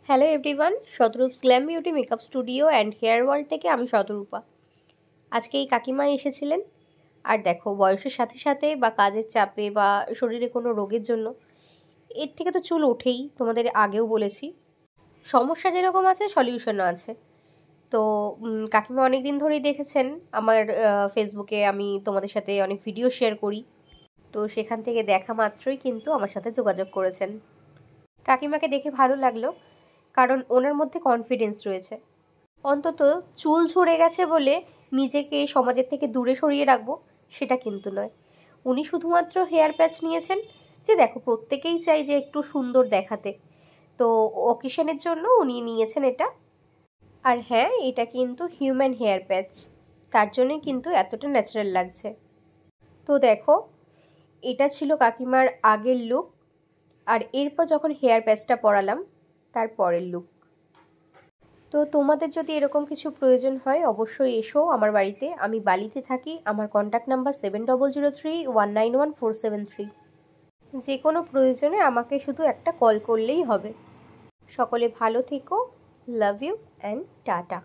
Hello everyone, শতরূপস glam beauty makeup studio and hair world থেকে আমি শতরূপা। আজকে এই কাকিমা এসেছিলেন। আর দেখো, বয়সের সাথে সাথে বা কাজের চাপে বা শরীরে কোনো রোগের জন্য এর থেকে তো চুল ওঠেই, তোমাদের আগেও বলেছি। সমস্যা যেরকম আছে সলিউশনও আছে। তো কাকিমা অনেক দিন ধরেই দেখেছেন আমার ফেসবুকে, আমি তোমাদের সাথে অনেক ভিডিও শেয়ার করি। তো সেখান থেকে দেখা মাত্রই কিন্তু আমার সাথে যোগাযোগ করেছেন। কাকিমাকে দেখে ভালো লাগলো, কারণ ওনার মধ্যে কনফিডেন্স রয়েছে। অন্তত চুল ঝরে গেছে বলে নিজেকে সমাজের থেকে দূরে সরিয়ে রাখবো সেটা কিন্তু নয়। উনি শুধুমাত্র হেয়ার প্যাচ নিয়েছেন, যে দেখো প্রত্যেকেই চাই যে একটু সুন্দর দেখাতে। তো অকেশনের জন্য উনি নিয়েছেন এটা। আর হ্যাঁ, এটা কিন্তু হিউম্যান হেয়ার প্যাচ, তার জন্যই কিন্তু এতটা ন্যাচারাল লাগছে। তো দেখো, এটা ছিল কাকিমার আগের লুক, আর এরপর যখন হেয়ার প্যাচটা পরালাম তার পরের লুক। তো তোমাদের যদি এরকম কিছু প্রয়োজন হয় অবশ্যই এসো আমার বাড়িতে। আমি বালিতে থাকি। আমার কন্ট্যাক্ট নাম্বার 7003191473। যে কোনো প্রয়োজনে আমাকে শুধু একটা কল করলেই হবে। সকলে ভালো থেকো। Love you and tata.